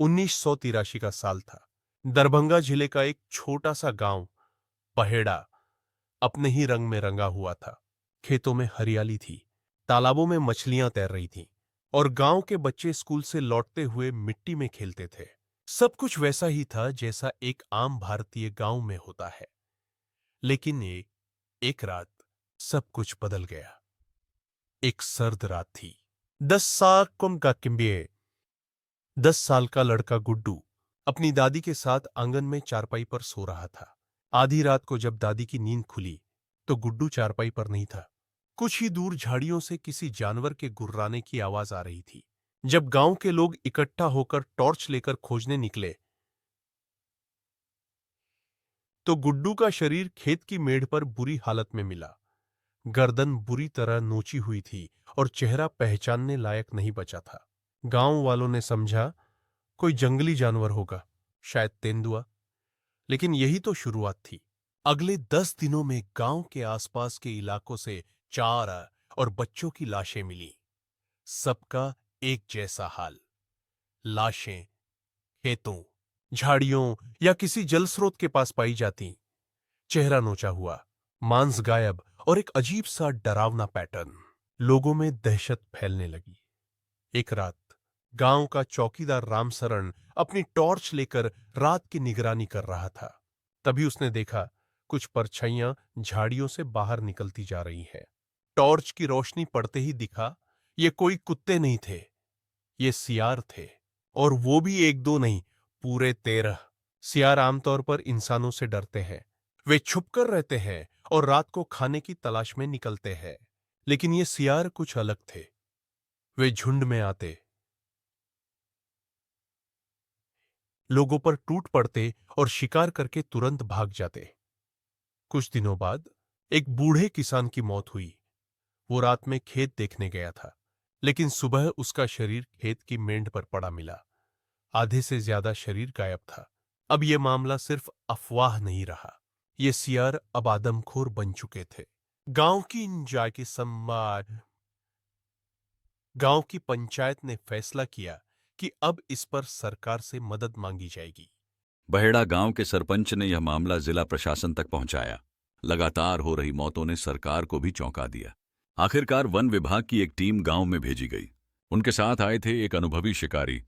1983 का साल था। दरभंगा जिले का एक छोटा सा गांव पहेड़ा अपने ही रंग में रंगा हुआ था। खेतों में हरियाली थी, तालाबों में मछलियां तैर रही थीं और गांव के बच्चे स्कूल से लौटते हुए मिट्टी में खेलते थे। सब कुछ वैसा ही था जैसा एक आम भारतीय गांव में होता है। लेकिन एक रात सब कुछ बदल गया। एक सर्द रात थी। 10 साल का लड़का गुड्डू अपनी दादी के साथ आंगन में चारपाई पर सो रहा था। आधी रात को जब दादी की नींद खुली तो गुड्डू चारपाई पर नहीं था। कुछ ही दूर झाड़ियों से किसी जानवर के गुर्राने की आवाज आ रही थी। जब गांव के लोग इकट्ठा होकर टॉर्च लेकर खोजने निकले तो गुड्डू का शरीर खेत की मेड़ पर बुरी हालत में मिला। गर्दन बुरी तरह नोची हुई थी और चेहरा पहचानने लायक नहीं बचा था। गांव वालों ने समझा कोई जंगली जानवर होगा, शायद तेंदुआ। लेकिन यही तो शुरुआत थी। अगले 10 दिनों में गांव के आसपास के इलाकों से चारा और बच्चों की लाशें मिली। सबका एक जैसा हाल। लाशें खेतों, झाड़ियों या किसी जल स्रोत के पास पाई जाती। चेहरा नोचा हुआ, मांस गायब और एक अजीब सा डरावना पैटर्न। लोगों में दहशत फैलने लगी। एक रात गांव का चौकीदार रामसरण अपनी टॉर्च लेकर रात की निगरानी कर रहा था। तभी उसने देखा कुछ परछाइयां झाड़ियों से बाहर निकलती जा रही हैं। टॉर्च की रोशनी पड़ते ही दिखा ये कोई कुत्ते नहीं थे, ये सियार थे। और वो भी एक दो नहीं, पूरे 13। सियार आमतौर पर इंसानों से डरते हैं। वे छुपकर रहते हैं और रात को खाने की तलाश में निकलते हैं। लेकिन ये सियार कुछ अलग थे। वे झुंड में आते, लोगों पर टूट पड़ते और शिकार करके तुरंत भाग जाते। कुछ दिनों बाद एक बूढ़े किसान की मौत हुई। वो रात में खेत देखने गया था, लेकिन सुबह उसका शरीर खेत की मेंढ पर पड़ा मिला। आधे से ज्यादा शरीर गायब था। अब यह मामला सिर्फ अफवाह नहीं रहा, ये सियार अब आदमखोर बन चुके थे। गांव की जाके सम्मान गांव की पंचायत ने फैसला किया कि अब इस पर सरकार से मदद मांगी जाएगी। बहेड़ा गांव के सरपंच ने यह मामला जिला प्रशासन तक पहुंचाया। लगातार हो रही मौतों ने सरकार को भी चौंका दिया। आखिरकार वन विभाग की एक टीम गांव में भेजी गई। उनके साथ आए थे एक अनुभवी शिकारी,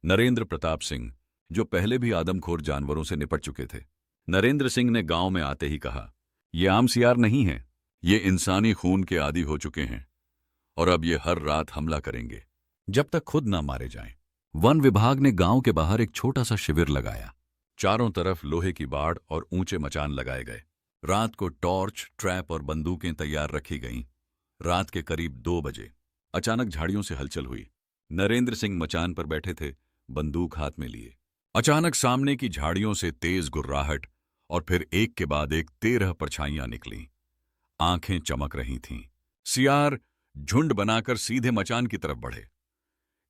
नरेंद्र प्रताप सिंह, जो पहले भी आदमखोर जानवरों से निपट चुके थे। नरेंद्र सिंह ने गांव में आते ही कहा, ये आम सियार नहीं है, ये इंसानी खून के आदी हो चुके हैं और अब ये हर रात हमला करेंगे जब तक खुद ना मारे जाएं। वन विभाग ने गांव के बाहर एक छोटा सा शिविर लगाया। चारों तरफ लोहे की बाड़ और ऊंचे मचान लगाए गए। रात को टॉर्च, ट्रैप और बंदूकें तैयार रखी गईं। रात के करीब 2 बजे अचानक झाड़ियों से हलचल हुई। नरेंद्र सिंह मचान पर बैठे थे, बंदूक हाथ में लिए। अचानक सामने की झाड़ियों से तेज गुर्राहट और फिर एक के बाद एक 13 परछाइयां निकलीं। आंखें चमक रही थीं। सियार झुंड बनाकर सीधे मचान की तरफ बढ़े,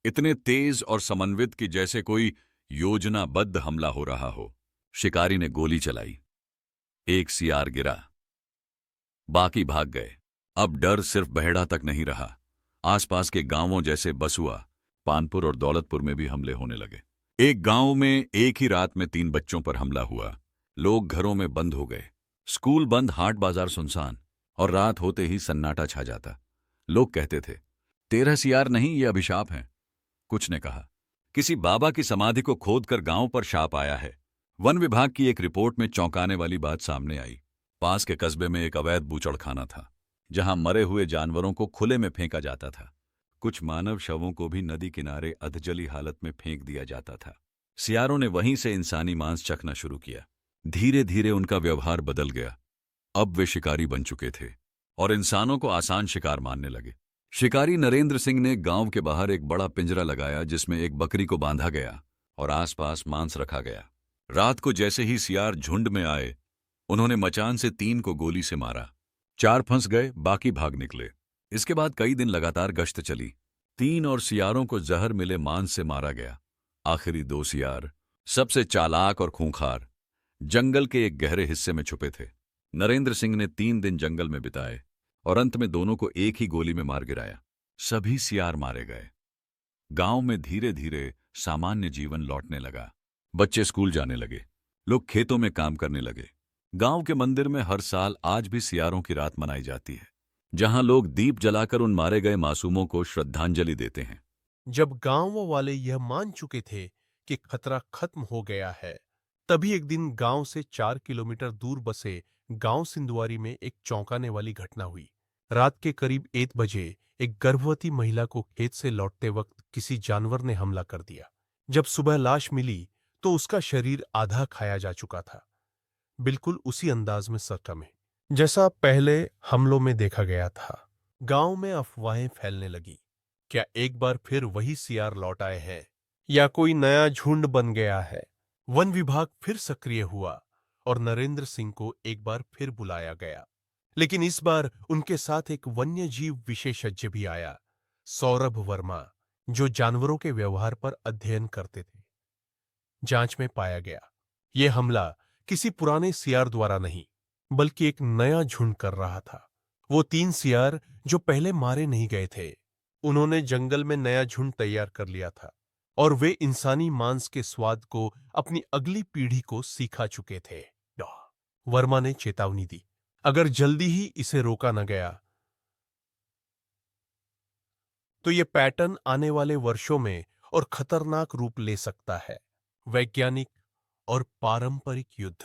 इतने तेज और समन्वित कि जैसे कोई योजनाबद्ध हमला हो रहा हो। शिकारी ने गोली चलाई। एक सियार गिरा, बाकी भाग गए। अब डर सिर्फ बहेड़ा तक नहीं रहा, आसपास के गांवों जैसे बसुआ, पानपुर और दौलतपुर में भी हमले होने लगे। एक गांव में एक ही रात में 3 बच्चों पर हमला हुआ। लोग घरों में बंद हो गए, स्कूल बंद, हाट बाजार सुनसान, और रात होते ही सन्नाटा छा जाता। लोग कहते थे, 13 सियार नहीं, ये अभिशाप हैं। कुछ ने कहा, किसी बाबा की समाधि को खोदकर गांव पर शाप आया है। वन विभाग की एक रिपोर्ट में चौंकाने वाली बात सामने आई। पास के कस्बे में एक अवैध बूचड़खाना था, जहां मरे हुए जानवरों को खुले में फेंका जाता था। कुछ मानव शवों को भी नदी किनारे अधजली हालत में फेंक दिया जाता था। सियारों ने वहीं से इंसानी मांस चखना शुरू किया। धीरे धीरे उनका व्यवहार बदल गया। अब वे शिकारी बन चुके थे और इंसानों को आसान शिकार मानने लगे। शिकारी नरेंद्र सिंह ने गांव के बाहर एक बड़ा पिंजरा लगाया, जिसमें एक बकरी को बांधा गया और आसपास मांस रखा गया। रात को जैसे ही सियार झुंड में आए, उन्होंने मचान से 3 को गोली से मारा। 4 फंस गए, बाकी भाग निकले। इसके बाद कई दिन लगातार गश्त चली। 3 और सियारों को जहर मिले मांस से मारा गया। आखिरी 2 सियार, सबसे चालाक और खूंखार, जंगल के एक गहरे हिस्से में छुपे थे। नरेंद्र सिंह ने 3 दिन जंगल में बिताए और अंत में दोनों को एक ही गोली में मार गिराया। सभी सियार मारे गए। गांव में धीरे धीरे सामान्य जीवन लौटने लगा। बच्चे स्कूल जाने लगे, लोग खेतों में काम करने लगे। गांव के मंदिर में हर साल आज भी सियारों की रात मनाई जाती है, जहां लोग दीप जलाकर उन मारे गए मासूमों को श्रद्धांजलि देते हैं। जब गांव वाले यह मान चुके थे कि खतरा खत्म हो गया है, तभी एक दिन गांव से 4 किलोमीटर दूर बसे गांव सिंधुआरी में एक चौंकाने वाली घटना हुई। रात के करीब 1 बजे एक गर्भवती महिला को खेत से लौटते वक्त किसी जानवर ने हमला कर दिया। जब सुबह लाश मिली तो उसका शरीर आधा खाया जा चुका था, बिल्कुल उसी अंदाज में सका में जैसा पहले हमलों में देखा गया था। गांव में अफवाहें फैलने लगी। क्या एक बार फिर वही सियार लौट आए हैं या कोई नया झुंड बन गया है? वन विभाग फिर सक्रिय हुआ और नरेंद्र सिंह को एक बार फिर बुलाया गया, लेकिन इस बार उनके साथ एक वन्य जीव विशेषज्ञ भी आया, सौरभ वर्मा, जो जानवरों के व्यवहार पर अध्ययन करते थे। जांच में पाया गया यह हमला किसी पुराने सियार द्वारा नहीं, बल्कि एक नया झुंड कर रहा था। वो 3 सियार जो पहले मारे नहीं गए थे, उन्होंने जंगल में नया झुंड तैयार कर लिया था और वे इंसानी मांस के स्वाद को अपनी अगली पीढ़ी को सिखा चुके थे। वर्मा ने चेतावनी दी, अगर जल्दी ही इसे रोका न गया तो ये पैटर्न आने वाले वर्षों में और खतरनाक रूप ले सकता है। वैज्ञानिक और पारंपरिक युद्ध।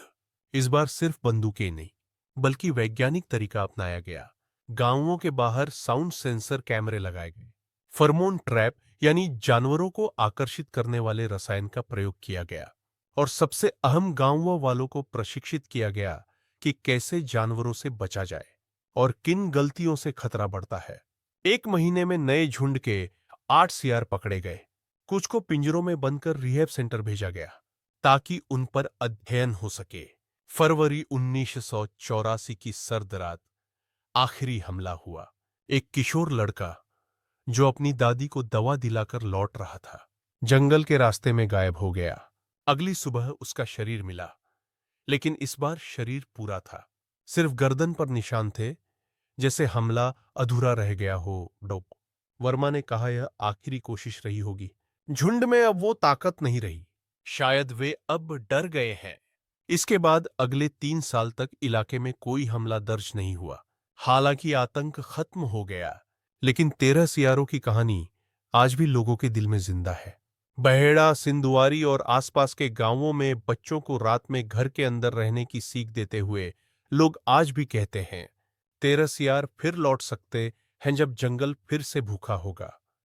इस बार सिर्फ बंदूकें नहीं, बल्कि वैज्ञानिक तरीका अपनाया गया। गांवों के बाहर साउंड सेंसर कैमरे लगाए गए। फरमोन ट्रैप यानी जानवरों को आकर्षित करने वाले रसायन का प्रयोग किया गया। और सबसे अहम, गांवों वालों को प्रशिक्षित किया गया कि कैसे जानवरों से बचा जाए और किन गलतियों से खतरा बढ़ता है। 1 महीने में नए झुंड के 8 सियार पकड़े गए। कुछ को पिंजरों में बंद कर रिहैब सेंटर भेजा गया ताकि उन पर अध्ययन हो सके। फरवरी 1984 की सर्द रात आखिरी हमला हुआ। एक किशोर लड़का जो अपनी दादी को दवा दिलाकर लौट रहा था, जंगल के रास्ते में गायब हो गया। अगली सुबह उसका शरीर मिला, लेकिन इस बार शरीर पूरा था। सिर्फ गर्दन पर निशान थे, जैसे हमला अधूरा रह गया हो। डॉ वर्मा ने कहा, यह आखिरी कोशिश रही होगी। झुंड में अब वो ताकत नहीं रही। शायद वे अब डर गए हैं। इसके बाद अगले 3 साल तक इलाके में कोई हमला दर्ज नहीं हुआ। हालांकि आतंक खत्म हो गया, लेकिन 13 सियारों की कहानी आज भी लोगों के दिल में जिंदा है। बहेड़ा, सिंधुआरी और आसपास के गांवों में बच्चों को रात में घर के अंदर रहने की सीख देते हुए लोग आज भी कहते हैं, 13 सियार फिर लौट सकते हैं जब जंगल फिर से भूखा होगा।